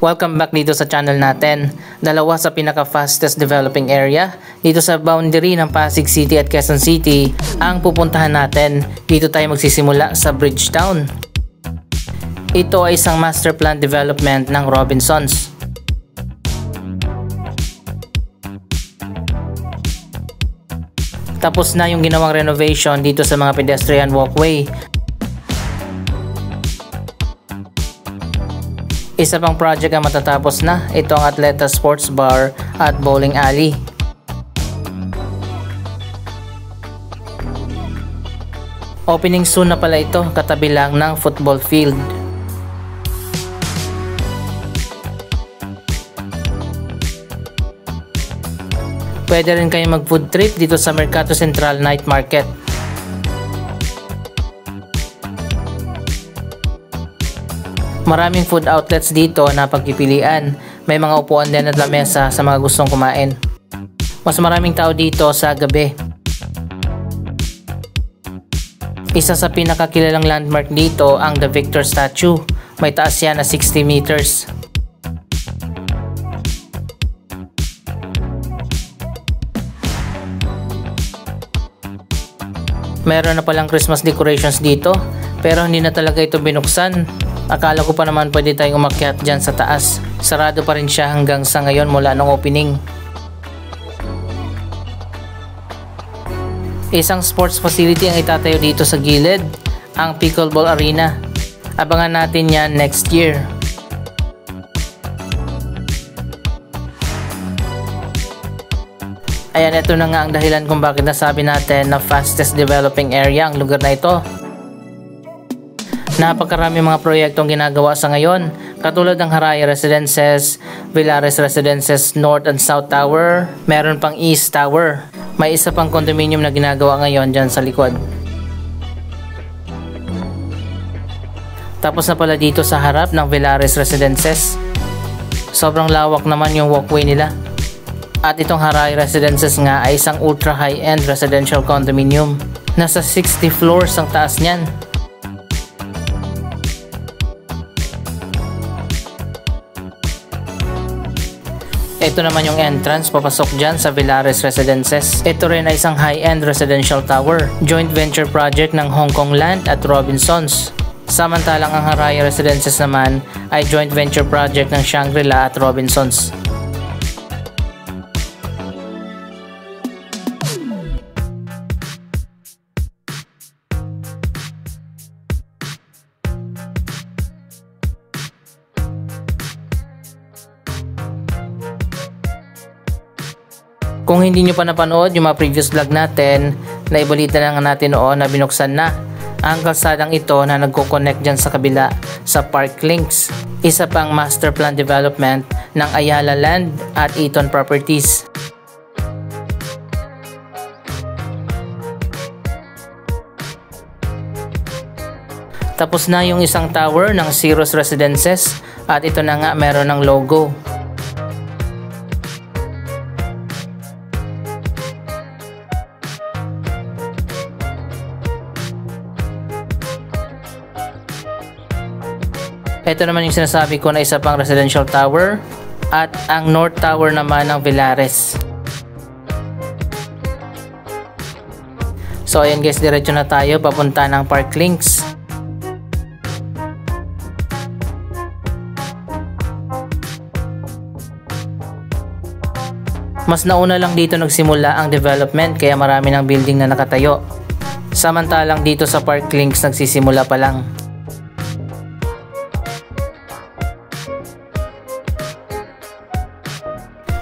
Welcome back dito sa channel natin. Dalawa sa pinaka-fastest developing area dito sa boundary ng Pasig City at Quezon City ang pupuntahan natin. Dito tayo magsisimula sa Bridgetowne. Ito ay isang master plan development ng Robinsons. Tapos na yung ginawang renovation dito sa mga pedestrian walkway. Isa pang project ang matatapos na, ito ang Atleta Sports Bar at Bowling Alley. Opening soon na pala ito, katabi lang ng football field. Pwede rin kayo mag food trip dito sa Mercato Central Night Market. Maraming food outlets dito na pagpipilian. May mga upuan din at lamesa sa mga gustong kumain. Mas maraming tao dito sa gabi. Isa sa pinakakilalang landmark dito ang The Victor Statue. May taas yan na 60 meters. Meron na palang Christmas decorations dito, pero hindi na talaga ito binuksan. Akala ko pa naman pwede tayong umakyat dyan sa taas. Sarado pa rin siya hanggang sa ngayon mula nung opening. Isang sports facility ang itatayo dito sa gilid, ang Pickleball Arena. Abangan natin yan next year. Ayan, ito na nga ang dahilan kung bakit nasabi natin na fastest developing area ang lugar na ito. Napakarami mga proyektong ginagawa sa ngayon, katulad ng Haraya Residences, Villares Residences North and South Tower, meron pang East Tower. May isa pang condominium na ginagawa ngayon dyan sa likod. Tapos na pala dito sa harap ng Villares Residences. Sobrang lawak naman yung walkway nila. At itong Haraya Residences nga ay isang ultra high-end residential condominium. Nasa 60 floors ang taas niyan. Ito naman yung entrance papasok dyan sa Villares Residences. Ito rin ay isang high-end residential tower. Joint venture project ng Hong Kong Land at Robinsons. Samantalang ang Haraya Residences naman ay joint venture project ng Shangri-La at Robinsons. Kung hindi nyo pa napanood yung mga previous vlog natin, naibalita na nga natin noon na binuksan na ang kalsadang ito na nagko-connect dyan sa kabila sa Park Links. Isa pang master plan development ng Ayala Land at Eton Properties. Tapos na yung isang tower ng Ceros Residences at ito na nga meron ng logo. Ito naman yung sinasabi ko na isa pang residential tower at ang North Tower naman ng Villares. So ayan guys, diretso na tayo papunta ng Park Links. Mas nauna lang dito nagsimula ang development kaya marami ng building na nakatayo. Samantalang dito sa Park Links nagsisimula pa lang.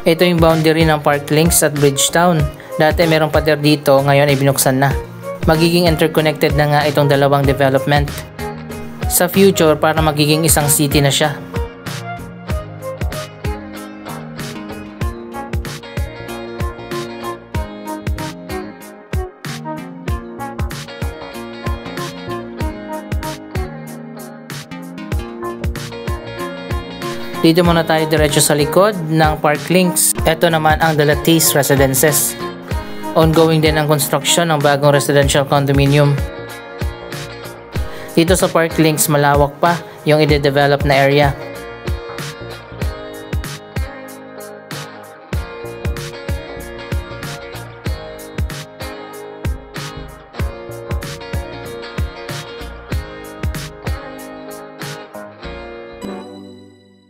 Ito yung boundary ng Park Links at Bridgetowne. Dati merong pader dito, ngayon ay binuksan na. Magiging interconnected na nga itong dalawang development. Sa future, para magiging isang city na siya. Dito muna tayo diretso sa likod ng Park Links. Ito naman ang The Latisse Residences. Ongoing din ang construction ng bagong residential condominium. Dito sa Park Links malawak pa yung i-develop na area.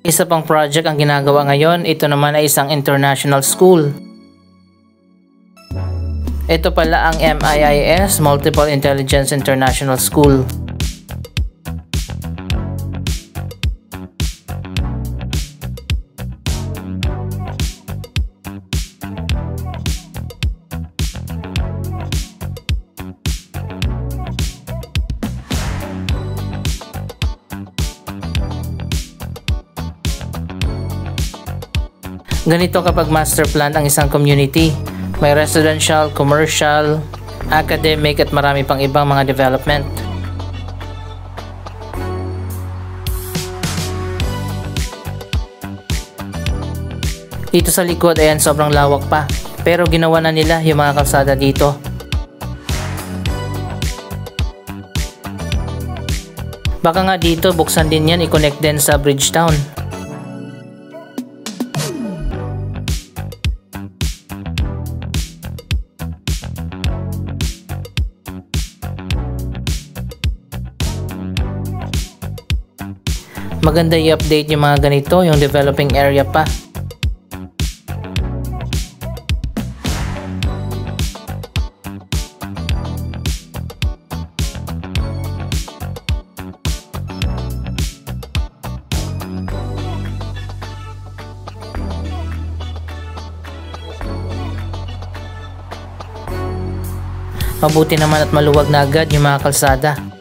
Isa pang project ang ginagawa ngayon, ito naman ay isang international school. Ito pala ang MIIS, Multiple Intelligence International School. Ganito kapag master plan ang isang community. May residential, commercial, academic at marami pang ibang mga development. Dito sa likod, ayan, sobrang lawak pa. Pero ginawa na nila yung mga kalsada dito. Baka nga dito, buksan din yan, i-connect din sa Bridgetown. Maganda i-update yung mga ganito, yung developing area pa. Mabuti naman at maluwag na agad yung mga kalsada.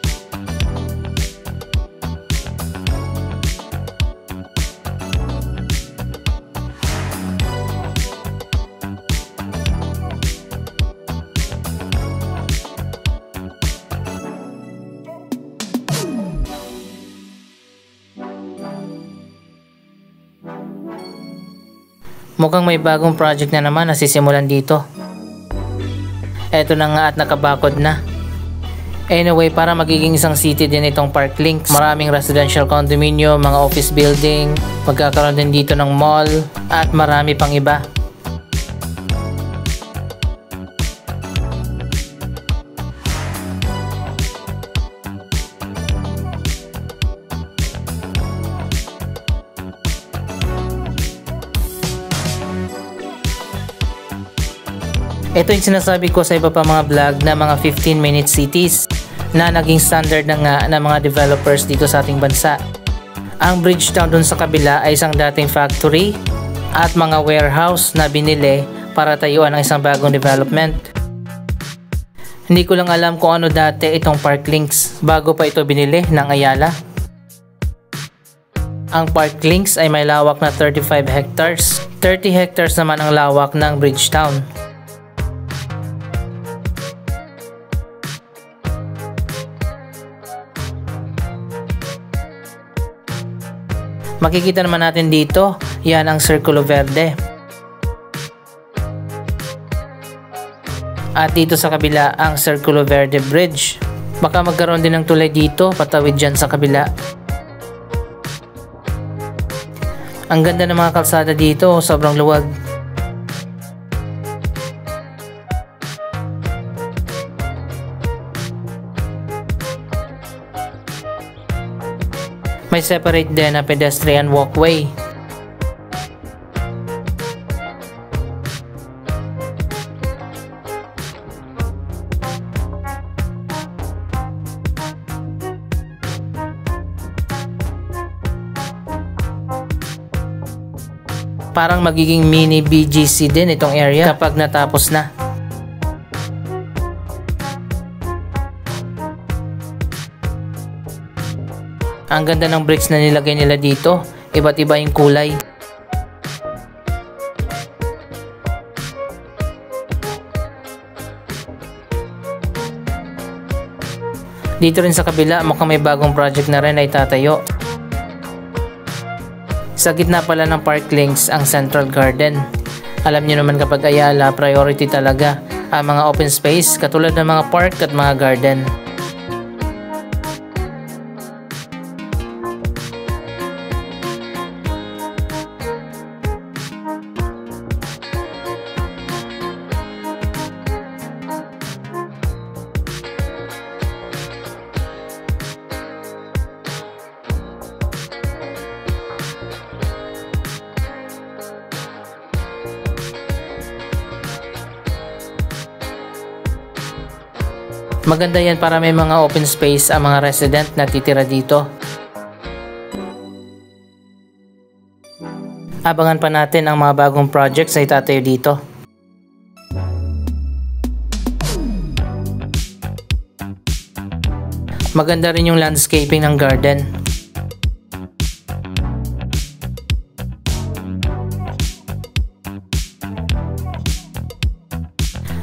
Mukhang may bagong project na naman na sisimulan dito. Eto na nga at nakabakod na. Anyway, para magiging isang city din itong Parklinks. Maraming residential condominium, mga office building, magkakaroon din dito ng mall, at marami pang iba. Ito yung sinasabi ko sa iba pa mga vlog na mga 15-minute cities na naging standard na nga ng mga developers dito sa ating bansa. Ang Bridgetown dun sa kabila ay isang dating factory at mga warehouse na binili para tayuan ng isang bagong development. Hindi ko lang alam kung ano dati itong Parklinks bago pa ito binili ng Ayala. Ang Parklinks ay may lawak na 35 hectares. 30 hectares naman ang lawak ng Bridgetown. Makikita naman natin dito, yan ang Circulo Verde. At dito sa kabila ang Circulo Verde Bridge. Baka magkaroon din ng tulay dito, patawid dyan sa kabila. Ang ganda ng mga kalsada dito, sobrang luwag. May separate din na pedestrian walkway. Parang magiging mini BGC din itong area kapag natapos na. Ang ganda ng bricks na nilagay nila dito, iba't iba yung kulay. Dito rin sa kabila, mukhang may bagong project na rin ay tatayo. Sa gitna pala ng Parklinks ang Central Garden. Alam niyo naman kapag Ayala, priority talaga ang mga open space katulad ng mga park at mga garden. Maganda yan para may mga open space ang mga resident na titira dito. Abangan pa natin ang mga bagong projects na itatayo dito. Maganda rin yung landscaping ng garden.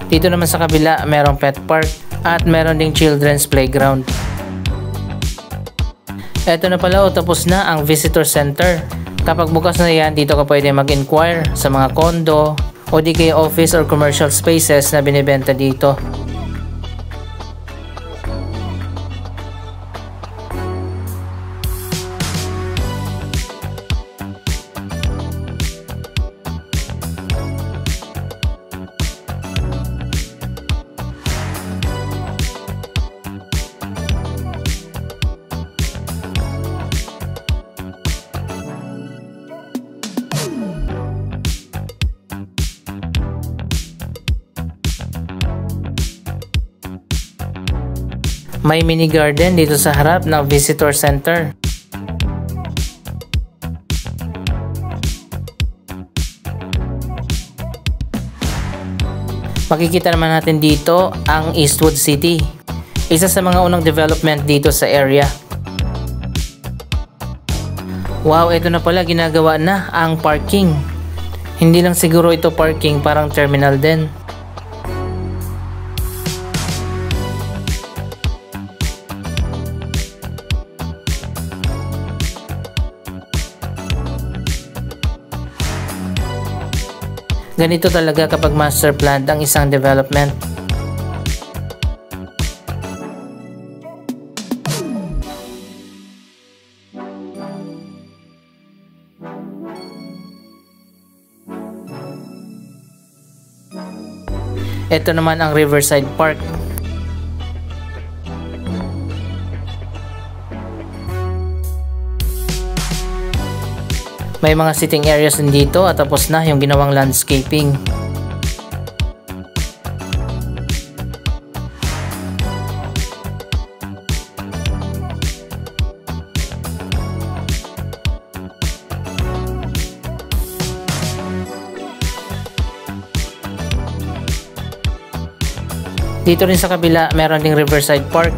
Dito naman sa kabila, merong pet park at meron ding children's playground. Eto na pala, tapos na ang visitor center. Kapag bukas na yan, dito ka pwede mag-inquire sa mga condo o di kaya office or commercial spaces na binibenta dito. May mini garden dito sa harap ng visitor center. Makikita naman natin dito ang Eastwood City, isa sa mga unang development dito sa area. Wow, ito na pala, ginagawa na ang parking. Hindi lang siguro ito parking, parang terminal din. Ganito talaga kapag master planned ang isang development. Ito naman ang Riverside Park. May mga sitting areas din dito at tapos na yung ginawang landscaping. Dito rin sa kabila, meron ding Riverside Park.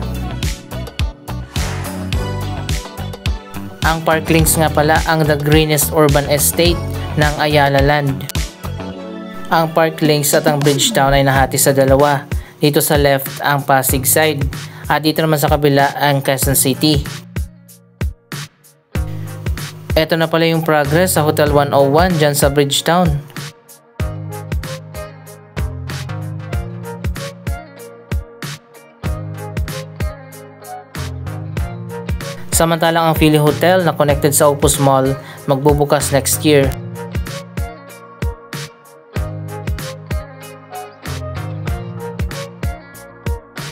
Ang Parklinks nga pala ang the greenest urban estate ng Ayala Land. Ang Parklinks at ang Bridgetown ay nahati sa dalawa. Dito sa left ang Pasig side at dito naman sa kabila ang Quezon City. Ito na pala yung progress sa Hotel 101 dyan sa Bridgetown. Samantalang ang Philly Hotel na connected sa Opus Mall magbubukas next year.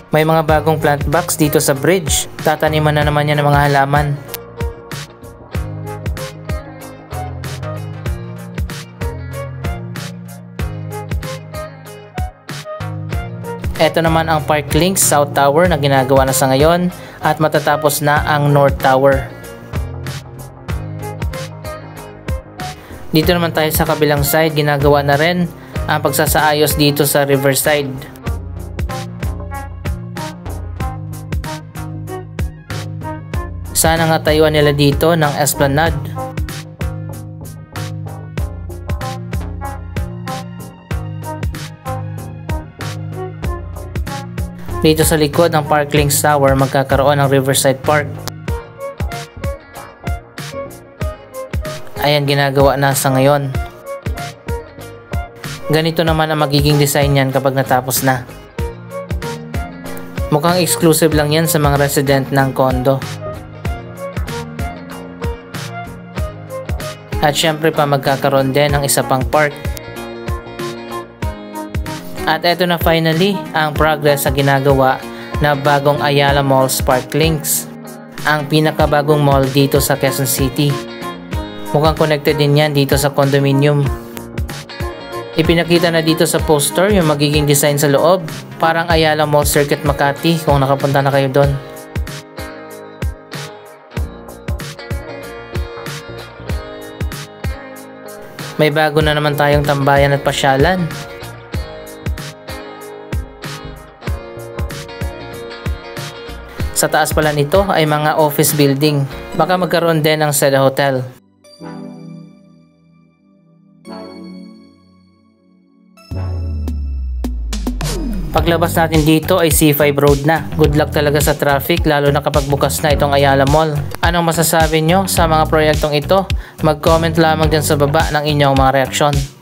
May mga bagong plant box dito sa bridge. Tataniman na naman yan ng mga halaman. Ito naman ang Parklinks South Tower na ginagawa na sa ngayon at matatapos na ang North Tower. Dito naman tayo sa kabilang side, ginagawa na rin ang pagsasaayos dito sa Riverside. Sana nga tayuan nila dito ng Esplanade. Dito sa likod ng Parklinks Tower magkakaroon ng Riverside Park. Ayan, ginagawa na sa ngayon. Ganito naman ang magiging design yan kapag natapos na. Mukhang exclusive lang yan sa mga resident ng condo. At syempre pa magkakaroon din ng isa pang park. At eto na finally ang progress sa ginagawa na bagong Ayala Mall Parklinks, ang pinakabagong mall dito sa Quezon City. Mukhang connected din yan dito sa condominium. Ipinakita na dito sa poster yung magiging design sa loob. Parang Ayala Mall Circuit Makati kung nakapunta na kayo doon. May bago na naman tayong tambayan at pasyalan. Sa taas pala nito ay mga office building. Baka magkaroon din ng Seda Hotel. Paglabas natin dito ay C5 Road na. Good luck talaga sa traffic lalo na kapag bukas na itong Ayala Mall. Anong masasabi nyo sa mga proyektong ito? Mag-comment lamang dyan sa baba ng inyong mga reaksyon.